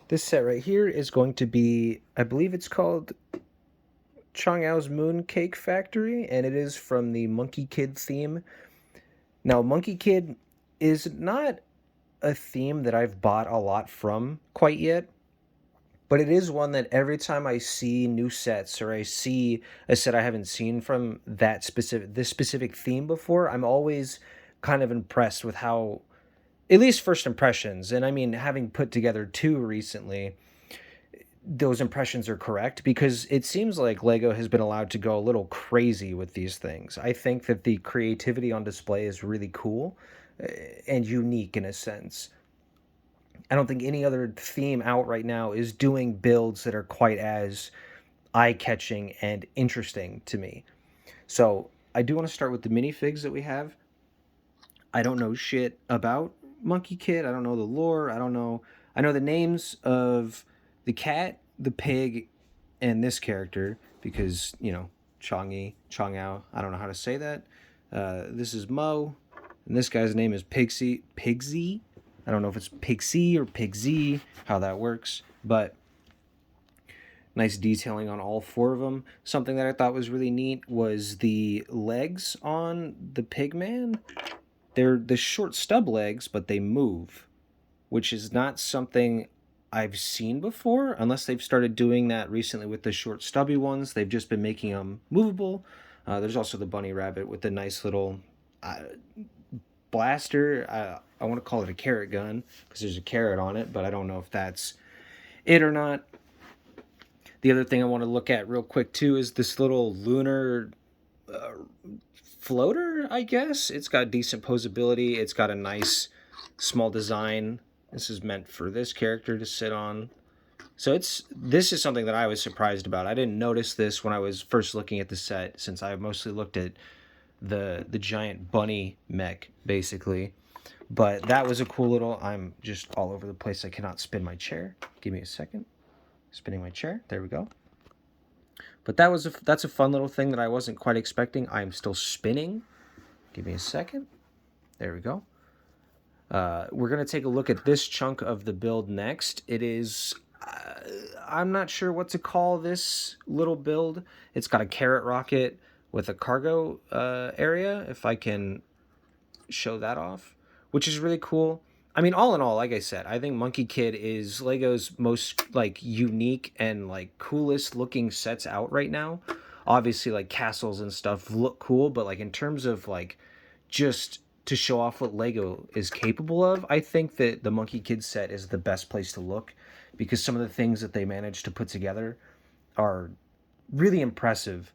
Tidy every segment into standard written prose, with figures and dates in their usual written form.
This set right here is going to be, I believe it's called Chang'e's Moon Cake Factory, and it is from the Monkie Kid theme. Now, Monkie Kid is not a theme that I've bought a lot from quite yet, but it is one that every time I see new sets or I see a set I haven't seen from this specific theme before, I'm always kind of impressed with how, at least first impressions, and I mean having put together two recently, those impressions are correct because it seems like Lego has been allowed to go a little crazy with these things. I think that the creativity on display is really cool and unique in a sense. I don't think any other theme out right now is doing builds that are quite as eye-catching and interesting to me. So, I do want to start with the minifigs that we have. I don't know shit about Monkey Kid. I don't know the lore. I don't know. I know the names of the cat, the pig, and this character because Chang'e, Chang'ao. I don't know how to say that. This is Mo, and this guy's name is Pigsy. Pigsy. I don't know if it's Pigsy or Pigsy, how that works, but nice detailing on all four of them. Something that I thought was really neat was the legs on the pigman. They're the short stub legs, but they move, which is not something I've seen before, unless they've started doing that recently with the short stubby ones. They've just been making them movable. There's also the bunny rabbit with the nice little blaster. I want to call it a carrot gun because there's a carrot on it, but I don't know if that's it or not. The other thing I want to look at real quick too is this little lunar floater, I guess. It's got decent posability. It's got a nice small design. This is meant for this character to sit on. So this is something that I was surprised about. I didn't notice this when I was first looking at the set, since I mostly looked at the giant bunny mech, basically. But that was a cool little... I'm just all over the place. I cannot spin my chair. Give me a second. Spinning my chair. There we go. But that's a fun little thing that I wasn't quite expecting. I'm still spinning. Give me a second. There we go. We're going to take a look at this chunk of the build next. It is... I'm not sure what to call this little build. It's got a carrot rocket with a cargo area, if I can show that off, which is really cool. I mean, all in all, like I said, I think Monkey Kid is Lego's most like unique and like coolest looking sets out right now. Obviously, like castles and stuff look cool, but like in terms of like just to show off what Lego is capable of, I think that the Monkey Kid set is the best place to look because some of the things that they managed to put together are really impressive,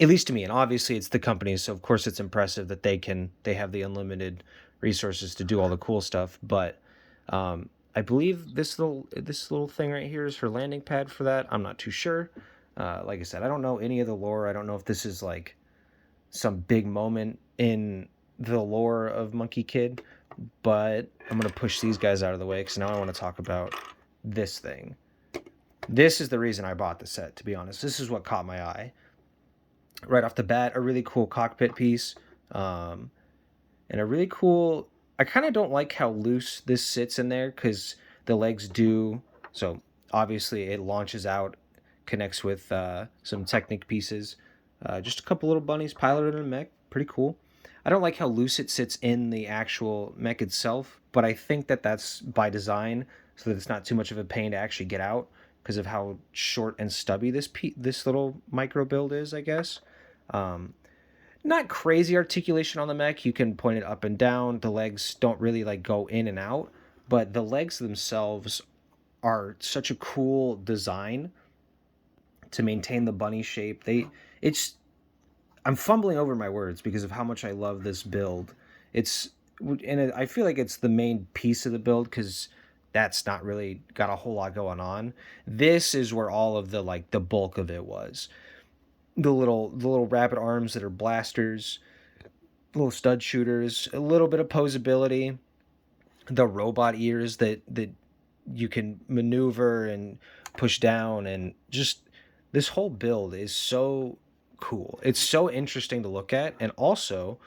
at least to me. And obviously it's the company, so of course it's impressive that they have the unlimited resources to do all the cool stuff. But I believe this little thing right here is her landing pad for that. I'm not too sure. Like I said, I don't know any of the lore. I don't know if this is like some big moment in the lore of Monkey Kid, but I'm gonna push these guys out of the way because now I want to talk about this thing. This is the reason I bought the set, to be honest. This is what caught my eye right off the bat. A really cool cockpit piece, and a really cool... I kind of don't like how loose this sits in there because the legs do... So obviously it launches out, connects with some Technic pieces. Just a couple little bunnies piloted in a mech. Pretty cool. I don't like how loose it sits in the actual mech itself, but I think that that's by design so that it's not too much of a pain to actually get out because of how short and stubby this little micro build is, I guess. Not crazy articulation on the mech. You can point it up and down. The legs don't really like go in and out, but the legs themselves are such a cool design to maintain the bunny shape. I'm fumbling over my words because of how much I love this build. I feel like it's the main piece of the build because that's not really got a whole lot going on. This is where all of the bulk of it was. The little rabbit arms that are blasters, little stud shooters, a little bit of posability, the robot ears that you can maneuver and push down, and just this whole build is so cool. It's so interesting to look at, and also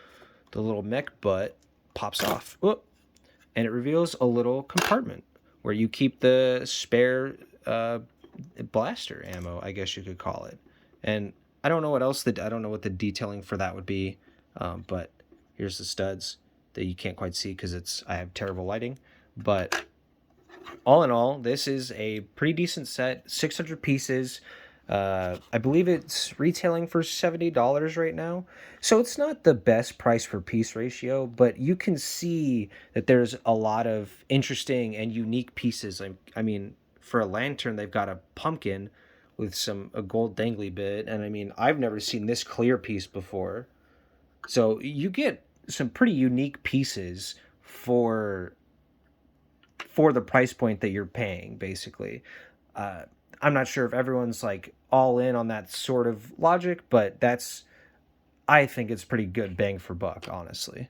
the little mech butt pops off. Whoop, and it reveals a little compartment, where you keep the spare blaster ammo, I guess you could call it. And I don't know what else I don't know what the detailing for that would be, but here's the studs that you can't quite see because I have terrible lighting. But all in all, this is a pretty decent set, 600 pieces. I believe it's retailing for $70 right now. So it's not the best price per piece ratio, but you can see that there's a lot of interesting and unique pieces. I mean, for a lantern, they've got a pumpkin with a gold dangly bit. And I mean, I've never seen this clear piece before. So you get some pretty unique pieces for the price point that you're paying, basically. Uh, I'm not sure if everyone's like all in on that sort of logic, but I think it's pretty good bang for buck, honestly.